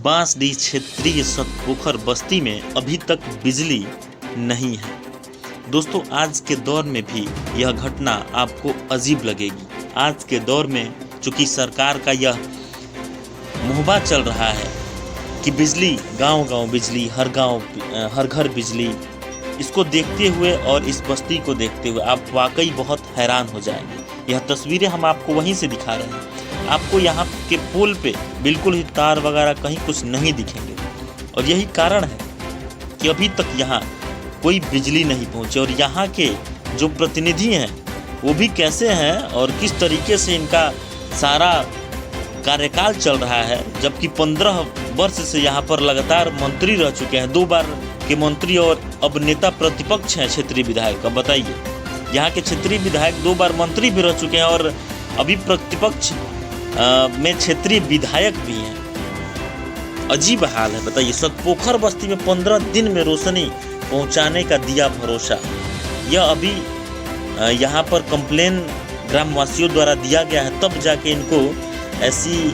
बांसडीह क्षेत्रीय सतपोखर बस्ती में अभी तक बिजली नहीं है। दोस्तों, आज के दौर में भी यह घटना आपको अजीब लगेगी। आज के दौर में चूंकि सरकार का यह मुहबा चल रहा है कि बिजली गांव-गांव बिजली, हर घर बिजली, इसको देखते हुए और इस बस्ती को देखते हुए आप वाकई बहुत हैरान हो जाएंगे। यह तस्वीरें हम आपको वहीं से दिखा रहे हैं। आपको यहाँ के पुल पे बिल्कुल ही तार वगैरह कहीं कुछ नहीं दिखेंगे और यही कारण है कि अभी तक यहाँ कोई बिजली नहीं पहुँची। और यहाँ के जो प्रतिनिधि हैं वो भी कैसे हैं और किस तरीके से इनका सारा कार्यकाल चल रहा है, जबकि 15 वर्ष से यहाँ पर लगातार मंत्री रह चुके हैं, 2 बार के मंत्री और अब नेता प्रतिपक्ष हैं क्षेत्रीय विधायक। अब बताइए, यहाँ के क्षेत्रीय विधायक 2 बार मंत्री भी रह चुके हैं और अभी प्रतिपक्ष में क्षेत्रीय विधायक भी हैं। अजीब हाल है। बताइए, सतपोखर बस्ती में 15 दिन में रोशनी पहुंचाने का दिया भरोसा। यह अभी यहाँ पर कंप्लेन ग्रामवासियों द्वारा दिया गया है, तब जाके इनको ऐसी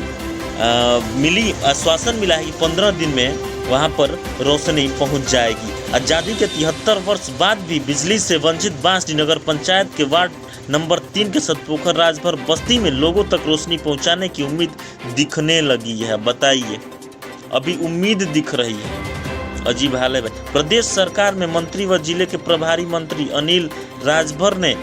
आश्वासन मिला है कि 15 दिन में वहाँ पर रोशनी पहुँच जाएगी। आज़ादी के 73 वर्ष बाद भी बिजली से वंचित बांसडीह नगर पंचायत के वार्ड नंबर 3 के सतपोखर राजभर बस्ती में लोगों तक रोशनी पहुंचाने की उम्मीद दिखने लगी है। बताइए, अभी उम्मीद दिख रही है। अजीब हाल है भाई। प्रदेश सरकार में मंत्री व जिले के प्रभारी मंत्री अनिल राजभर ने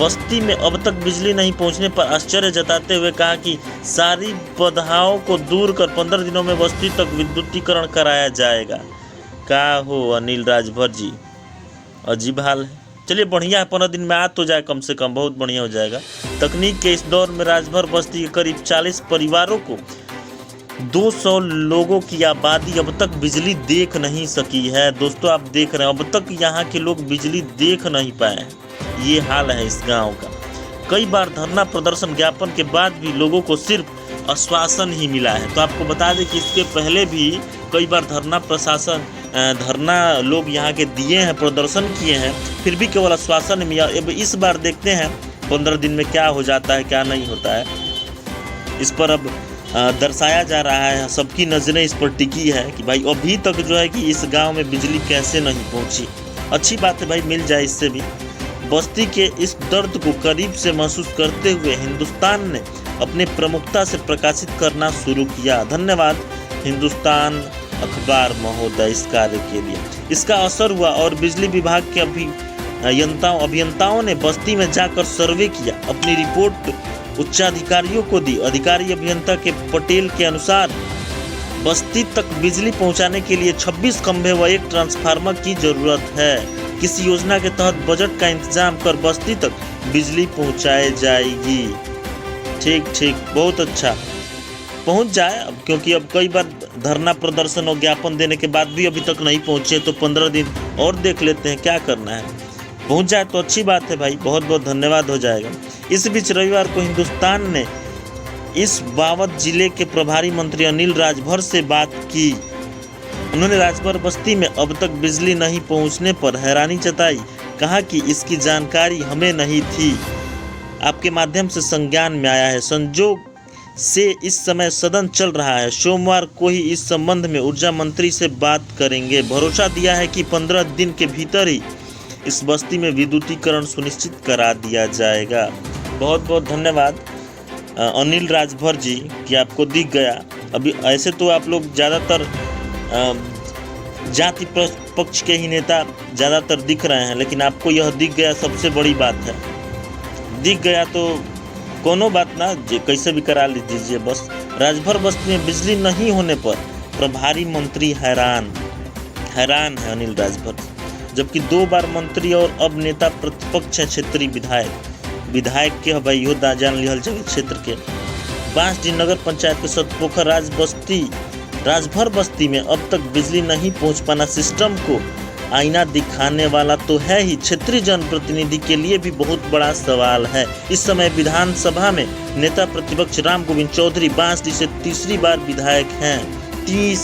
बस्ती में अब तक बिजली नहीं पहुंचने पर आश्चर्य जताते हुए कहा कि सारी बाधाओं को दूर कर 15 दिनों में बस्ती तक विद्युतीकरण कराया जाएगा। क्या हो अनिल राजभर जी, अजीब हाल है। चलिए, बढ़िया है, 15 दिन में आ तो जाए, कम से कम बहुत बढ़िया हो जाएगा। तकनीक के इस दौर में राजभर बस्ती के करीब 40 परिवारों को 200 लोगों की आबादी अब तक बिजली देख नहीं सकी है। दोस्तों, आप देख रहे हैं, अब तक यहाँ के लोग बिजली देख नहीं पाए। ये हाल है इस गांव का। कई बार धरना प्रदर्शन ज्ञापन के बाद भी लोगों को सिर्फ आश्वासन ही मिला है। तो आपको बता दें कि इसके पहले भी कई बार धरना लोग यहाँ के दिए हैं, प्रदर्शन किए हैं, फिर भी केवल आश्वासन मिला। अब इस बार देखते हैं 15 दिन में क्या हो जाता है, क्या नहीं होता है। इस पर अब दर्शाया जा रहा है, सबकी नज़रें इस पर टिकी है कि भाई अभी तक जो है कि इस गांव में बिजली कैसे नहीं पहुंची। अच्छी बात है भाई, मिल जाए इससे भी। बस्ती के इस दर्द को करीब से महसूस करते हुए हिंदुस्तान ने अपने प्रमुखता से प्रकाशित करना शुरू किया। धन्यवाद हिंदुस्तान अखबार महोदय इस कार्य के लिए। इसका असर हुआ और बिजली विभाग के अभियंताओं ने बस्ती में जाकर सर्वे किया, अपनी रिपोर्ट उच्चाधिकारियों को दी। अधिकारी अभियंता के पटेल के अनुसार बस्ती तक बिजली पहुंचाने के लिए 26 खंभे व 1 ट्रांसफार्मर की जरूरत है। किसी योजना के तहत बजट का इंतजाम कर बस्ती तक बिजली पहुंचाई जाएगी। ठीक, बहुत अच्छा, पहुंच जाए अब, क्योंकि अब कई बार धरना प्रदर्शन और ज्ञापन देने के बाद भी अभी तक नहीं पहुंचे, तो 15 दिन और देख लेते हैं, क्या करना है। पहुंच जाए तो अच्छी बात है भाई, बहुत बहुत धन्यवाद हो जाएगा। इस बीच रविवार को हिंदुस्तान ने इस बावत जिले के प्रभारी मंत्री अनिल राजभर से बात की। उन्होंने राजभर बस्ती में अब तक बिजली नहीं पहुंचने पर हैरानी जताई। कहा कि इसकी जानकारी हमें नहीं थी, आपके माध्यम से संज्ञान में आया है। संजोग से इस समय सदन चल रहा है, सोमवार को ही इस संबंध में ऊर्जा मंत्री से बात करेंगे। भरोसा दिया है कि 15 दिन के भीतर ही इस बस्ती में विद्युतीकरण सुनिश्चित करा दिया जाएगा। बहुत बहुत धन्यवाद अनिल राजभर जी कि आपको दिख गया। अभी ऐसे तो आप लोग ज़्यादातर जाति पक्ष के ही नेता ज़्यादातर दिख रहे हैं, लेकिन आपको यह दिख गया, सबसे बड़ी बात है। दिख गया तो कोनो बात ना, कैसे भी करा लीजिए बस। राजभर बस्ती में बिजली नहीं होने पर प्रभारी मंत्री हैरान है अनिल राजभर, जबकि 2 बार मंत्री और अब नेता प्रतिपक्ष है क्षेत्रीय विधायक के भाई योद्धा जान लिहल जगह क्षेत्र के बांसडीह नगर पंचायत के सतपोखर राजभर बस्ती में अब तक बिजली नहीं पहुंच पाना सिस्टम को आईना दिखाने वाला तो है ही, क्षेत्रीय जनप्रतिनिधि के लिए भी बहुत बड़ा सवाल है। इस समय विधानसभा में नेता प्रतिपक्ष राम गोविंद चौधरी बांसडीह से तीसरी बार विधायक हैं। ये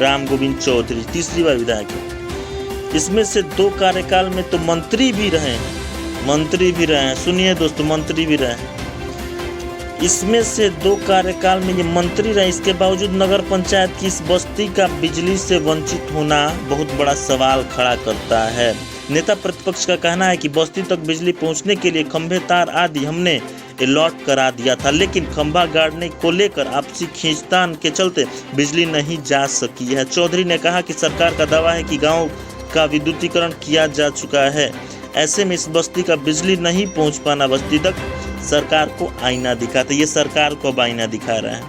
राम गोविंद चौधरी तीसरी बार विधायक है। इसमें से 2 कार्यकाल में तो मंत्री भी रहे हैं। सुनिए दोस्तों, मंत्री भी रहे हैं। इसमें से 2 कार्यकाल में ये मंत्री रहे, इसके बावजूद नगर पंचायत की इस बस्ती का बिजली से वंचित होना बहुत बड़ा सवाल खड़ा करता है। नेता प्रतिपक्ष का कहना है कि बस्ती तक बिजली पहुंचने के लिए खंभे, तार आदि हमने अलॉट करा दिया था, लेकिन खंभा गाड़ने को लेकर आपसी खींचतान के चलते बिजली नहीं जा सकी है। चौधरी ने कहा कि सरकार का दावा है कि गाँव का विद्युतीकरण किया जा चुका है, ऐसे में इस बस्ती का बिजली नहीं पहुंच पाना बस्ती तक सरकार को आईना दिखाता। ये सरकार को अब आईना दिखा रहा है,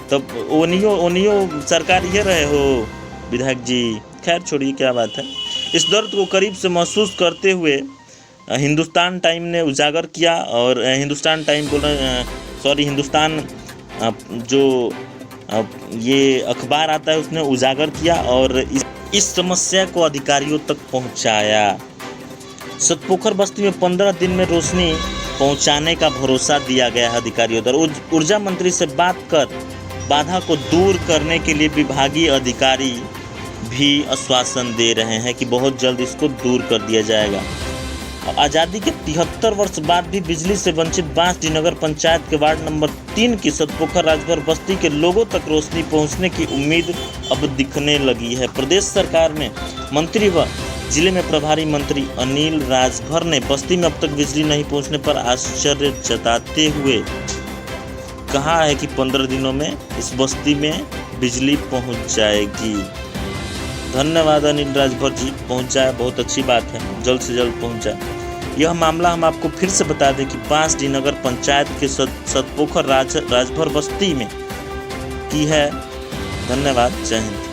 तब ओनियो सरकार ये रहे हो विधायक जी। खैर छोड़िए, क्या बात है। इस दर्द को करीब से महसूस करते हुए हिंदुस्तान टाइम ने उजागर किया, और हिंदुस्तान जो ये अखबार आता है उसने उजागर किया और इस समस्या को अधिकारियों तक पहुंचाया। सतपोखर बस्ती में 15 दिन में रोशनी पहुंचाने का भरोसा दिया गया है अधिकारियों द्वारा। ऊर्जा मंत्री से बात कर बाधा को दूर करने के लिए विभागीय अधिकारी भी आश्वासन दे रहे हैं कि बहुत जल्द इसको दूर कर दिया जाएगा। आज़ादी के 73 वर्ष बाद भी बिजली से वंचित बांसडीह नगर पंचायत के वार्ड नंबर 3 की सतपोखर राजभर बस्ती के लोगों तक रोशनी पहुंचने की उम्मीद अब दिखने लगी है। प्रदेश सरकार ने मंत्री व जिले में प्रभारी मंत्री अनिल राजभर ने बस्ती में अब तक बिजली नहीं पहुंचने पर आश्चर्य जताते हुए कहा है कि 15 दिनों में इस बस्ती में बिजली पहुंच जाएगी। धन्यवाद अनिल राजभर जी, पहुंच जाए, बहुत अच्छी बात है, जल्द से जल्द पहुंच जाए। यह मामला हम आपको फिर से बता दें कि बांसडीह नगर पंचायत के सतपोखर राजभर बस्ती में की है। धन्यवाद, जय हिंद।